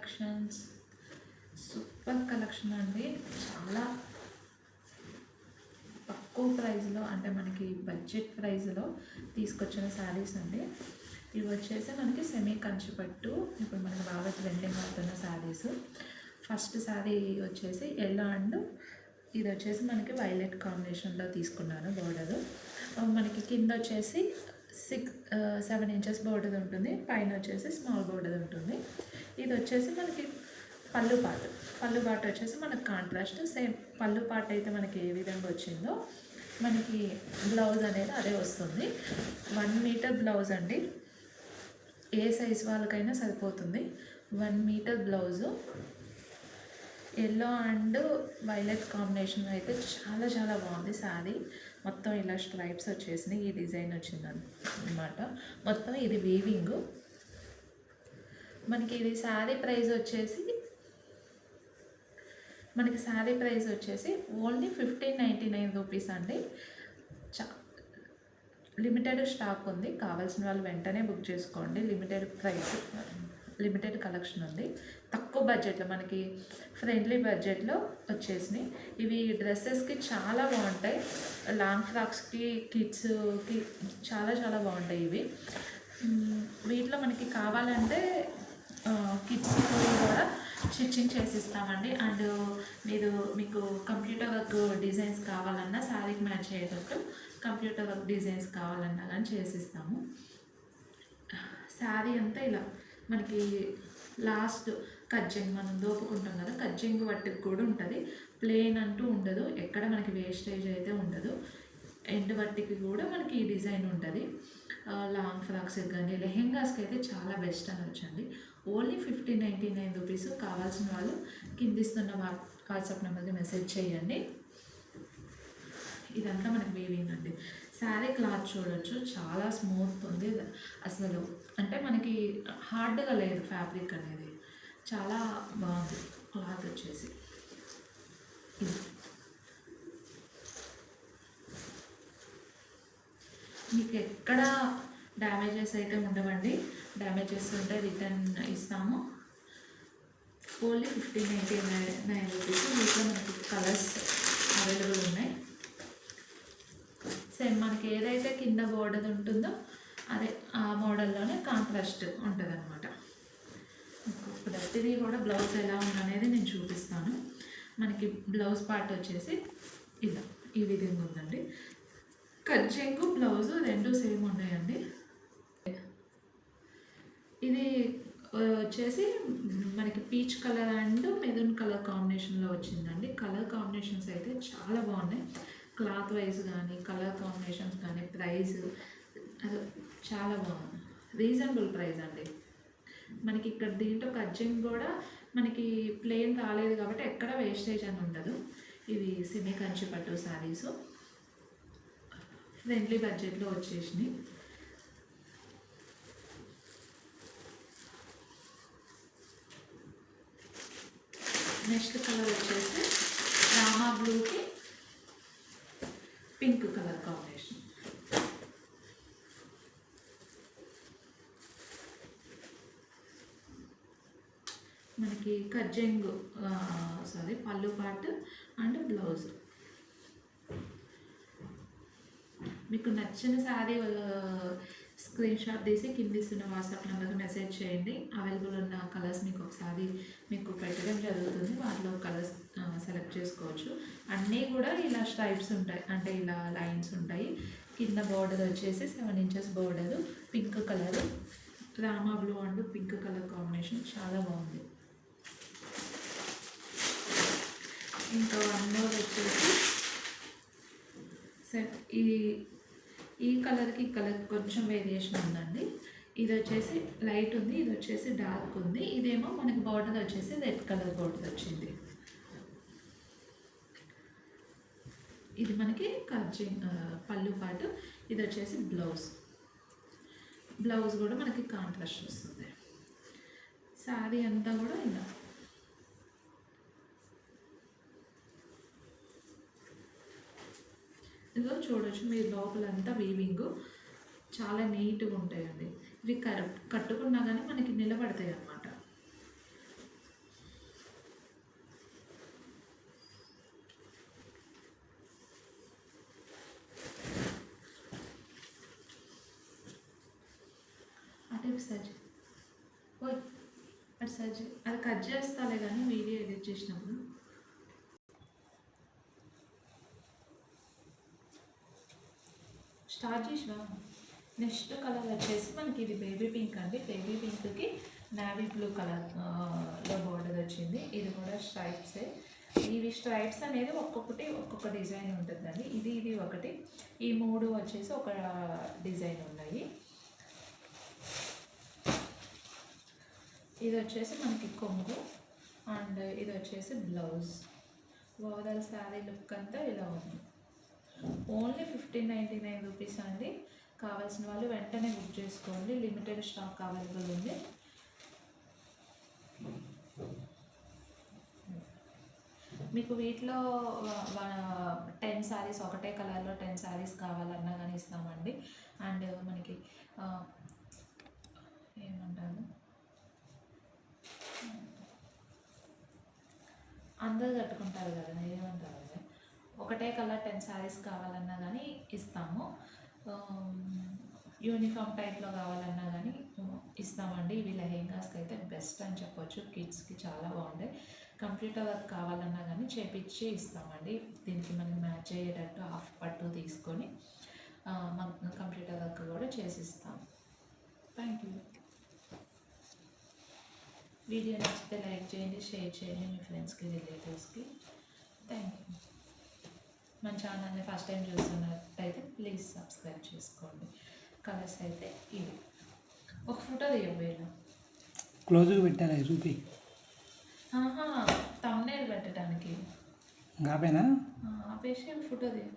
Collections super collection అండి. చాలా తక్కువ ప్రైస్లో అంటే మనకి బడ్జెట్ ప్రైస్లో తీసుకొచ్చిన శారీస్ అండి. ఇవి వచ్చేసి మనకి సెమీ కంచిపట్టు, ఇప్పుడు మనకి బాగా ట్రెండింగ్ అవుతున్న శారీస్. ఫస్ట్ శారీ వచ్చేసి ఎల్లో అండ్ ఇది వచ్చేసి మనకి వైలెట్ కాంబినేషన్లో తీసుకున్నాను. బోర్డర్ మనకి కింద వచ్చేసి 7 ఇంచెస్ బోర్డర్ ఉంటుంది, పైన వచ్చేసి స్మాల్ బోర్డర్ ఉంటుంది. ఇది వచ్చేసి మనకి పళ్ళు పాట వచ్చేసి మనకి కాంట్రాస్ట్ సేమ్ పళ్ళు పాట అయితే మనకి ఏ విధంగా వచ్చిందో మనకి బ్లౌజ్ అనేది అదే వస్తుంది. 1 మీటర్ బ్లౌజ్ అండి, ఏ సైజ్ వాళ్ళకైనా సరిపోతుంది. 1 meter blouse. Yellow and violet combination అయితే చాలా చాలా బాగుంది శారీ. మొత్తం ఇలా స్ట్రైప్స్ వచ్చేసినాయి, ఈ డిజైన్ వచ్చింది అన్నమాట. మొత్తం ఇది వీవింగ్. మనకి ఇది శారీ ప్రైస్ వచ్చేసి ఓన్లీ 1599 రూపీస్ అండి. లిమిటెడ్ స్టాక్ ఉంది, కావాల్సిన వాళ్ళు వెంటనే బుక్ చేసుకోండి. లిమిటెడ్ కలెక్షన్ ఉంది. తక్కువ బడ్జెట్లో మనకి ఫ్రెండ్లీ బడ్జెట్లో వచ్చేసినాయి. ఇవి డ్రెస్సెస్కి చాలా బాగుంటాయి, లాంగ్ ఫ్రాక్స్కి, కిడ్స్కి చాలా చాలా బాగుంటాయి ఇవి. వీటిలో మనకి కావాలంటే కిడ్స్కి కూడా స్టిచ్చింగ్ చేసిస్తామండి. అండ్ మీకు కంప్యూటర్ వర్క్ డిజైన్స్ కావాలన్నా, శారీకి మ్యాచ్ అయ్యేటట్టు కంప్యూటర్ వర్క్ డిజైన్స్ కావాలన్నా కానీ చేసిస్తాము. శారీ అంతా ఇలా మనకి లాస్ట్ కజ్జింగ్ మనం దోపుకుంటాం కదా, కజ్జింగ్ వట్టుకు కూడా ఉంటుంది. ప్లెయిన్ అంటూ ఉండదు, ఎక్కడ మనకి వేస్టేజ్ అయితే ఉండదు. ఎండ్ వట్టికి కూడా మనకి ఈ డిజైన్ ఉంటుంది. లాంగ్ ఫ్రాక్స్కి కానీ లెహెంగాస్కి అయితే చాలా బెస్ట్ అని వచ్చింది. Only 1599 rupees. కావాల్సిన వాళ్ళు కిందిస్తున్న వాట్సాప్ నెంబర్కి మెసేజ్ చేయండి. ఇదంతా మనకి వీవింగ్ అండి. శారీ క్లాత్ చూడొచ్చు, చాలా స్మూత్ ఉంది అసలు. అంటే మనకి హార్డ్గా లేదు ఫ్యాబ్రిక్ అనేది, చాలా బాగుంది క్లాత్ వచ్చేసి. ఇది మీకు ఎక్కడ డ్యామేజెస్ అయితే ఉండవండి. డ్యామేజెస్ ఉంటే రిటర్న్ ఇస్తాము. Only 1599 rupees. వీటిలో మనకి కలర్స్ అవైలబుల్ ఉన్నాయి. సేమ్ మనకి ఏదైతే కింద బోర్డర్ ఉంటుందో అదే ఆ మోడల్లోనే కాంట్రాస్ట్ ఉంటుంది అనమాట. ప్రతిదీ కూడా బ్లౌజ్ ఎలా ఉందనేది నేను చూపిస్తాను. మనకి బ్లౌజ్ పార్ట్ వచ్చేసి ఇలా ఈ విధంగా ఉందండి. కజ్జింగ్ బ్లౌజు రెండు సేమ్ ఉన్నాయండి. ఇది వచ్చేసి మనకి peach colour and maroon colour కాంబినేషన్లో వచ్చిందండి. కలర్ కాంబినేషన్స్ అయితే చాలా బాగున్నాయి. క్లాత్ వైజ్ కానీ కలర్ కాంబినేషన్స్ కానీ ప్రైస్ అది చాలా బాగుంది. రీజనబుల్ ప్రైస్ అండి. మనకి ఇక్కడ దీంట్లో కజ్జింగ్ కూడా మనకి ప్లెయిన్ రాలేదు కాబట్టి ఎక్కడ వేస్టేజ్ అని ఉండదు. ఇవి సెమీ కంచిపట్టు శారీస్ ఫ్రెండ్లీ బడ్జెట్లో వచ్చేసినాయి. నెక్స్ట్ కలర్ వచ్చేసి రామా బ్లూకి పింక్ కలర్ కాంబినేషన్. మనకి కజ్జింగ్ పళ్ళు పార్ట్ అండ్ బ్లౌజ్. మీకు నచ్చిన శారీ స్క్రీన్ షాట్ తీసి కిందిస్తున్న వాట్సాప్ నెంబర్కి మెసేజ్ చేయండి. అవైలబుల్ ఉన్న కలర్స్ మీకు ఒకసారి మీకు పెట్టడం జరుగుతుంది. వాటిలో కలర్స్ సెలెక్ట్ చేసుకోవచ్చు. అన్నీ కూడా ఇలా స్ట్రైప్స్ ఉంటాయి, అంటే ఇలా లైన్స్ ఉంటాయి. కింద బోర్డర్ వచ్చేసి 7 inches border, pink colour, Rama blue and pink colour combination చాలా బాగుంది. ఇంకా వన్ మోర్ వచ్చేసి ఈ కలర్కి కలర్ కొంచెం వేరియేషన్ ఉందండి. ఇది వచ్చేసి లైట్ ఉంది, ఇది వచ్చేసి డార్క్ ఉంది. ఇదేమో మనకి బార్డర్ వచ్చేసి రెడ్ కలర్ బార్డర్ వచ్చింది. ఇది మనకి పళ్ళు పాటు. ఇది వచ్చేసి బ్లౌజ్ కూడా మనకి కాంట్రాస్ట్ వస్తుంది. శారీ అంతా కూడా ఇలా ఇదిగో చూడొచ్చు మీరు, లోపలంతా వీవింగ్ చాలా నీట్గా ఉంటాయండి. ఇవి కట్టుకున్నా కానీ మనకి నిలబడతాయి అన్నమాట. ఇవి సజ్జ ఓయ్ అది సజ్జ అది కట్ చేస్తాలే కానీ వీడియో ఎడిట్ చేసినప్పుడు. స్టార్ట్ చేసినా. నెక్స్ట్ కలర్ వచ్చేసి మనకి ఇది బేబీ పింక్ అండి. బేబీ పింక్కి నావీ బ్లూ కలర్ లో బోర్డర్ వచ్చింది. ఇది కూడా స్ట్రైప్సే. ఇవి స్ట్రైప్స్ అనేది ఒక్కొక్కటి ఒక్కొక్క డిజైన్ ఉంటుందండి. ఇది ఒకటి, ఈ 3 వచ్చేసి ఒక డిజైన్ ఉన్నాయి. ఇది వచ్చేసి మనకి కొంగు అండ్ ఇది వచ్చేసి బ్లౌజ్. ఓవరాల్ శారీ లుక్ అంతా ఇలా ఉంది. ఓన్లీ 1599 రూపీస్ అండి. కావాల్సిన వాళ్ళు వెంటనే బుక్ చేసుకోండి. లిమిటెడ్ స్టాక్ అవైలబుల్ ఉంది. మీకు వీటిలో 10 శారీస్ ఒకటే కలర్లో 10 శారీస్ కావాలన్నా కానీ ఇస్తామండి. అండ్ మనకి ఏమంటారు, అందరూ కట్టుకుంటారు కదా, ఏమంటారు, ఒకటే కలర్ 10 శారీస్ కావాలన్నా కానీ ఇస్తాము. యూనిఫామ్ టైప్లో కావాలన్నా కానీ ఇస్తామండి. ఇవి లెహెంగాస్కి అయితే బెస్ట్ అని చెప్పొచ్చు. కిడ్స్కి చాలా బాగుంటాయి. కంప్యూటర్ వర్క్ కావాలన్నా కానీ చేపించి ఇస్తామండి. దీనికి మనం మ్యాచ్ అయ్యేటట్టు హాఫ్ పట్టు తీసుకొని కంప్యూటర్ వర్క్ కూడా చేసిస్తాం. Thank you. వీడియో నచ్చితే లైక్ చేయండి, షేర్ చేయండి మీ ఫ్రెండ్స్కి, రిలేటివ్స్కి. Thank you. మన ఛానల్ని ఫస్ట్ టైం చూస్తున్నట్టయితే ప్లీజ్ సబ్స్క్రైబ్ చేసుకోండి. కలర్స్ అయితే ఇవి. ఒక ఫోటో తీయబోయినా క్లోజ్గా పెట్టాలి చూపి. తమ్నేల్ పెట్టడానికి ఆపేనా ఆపేసి ఫోటో తీయ.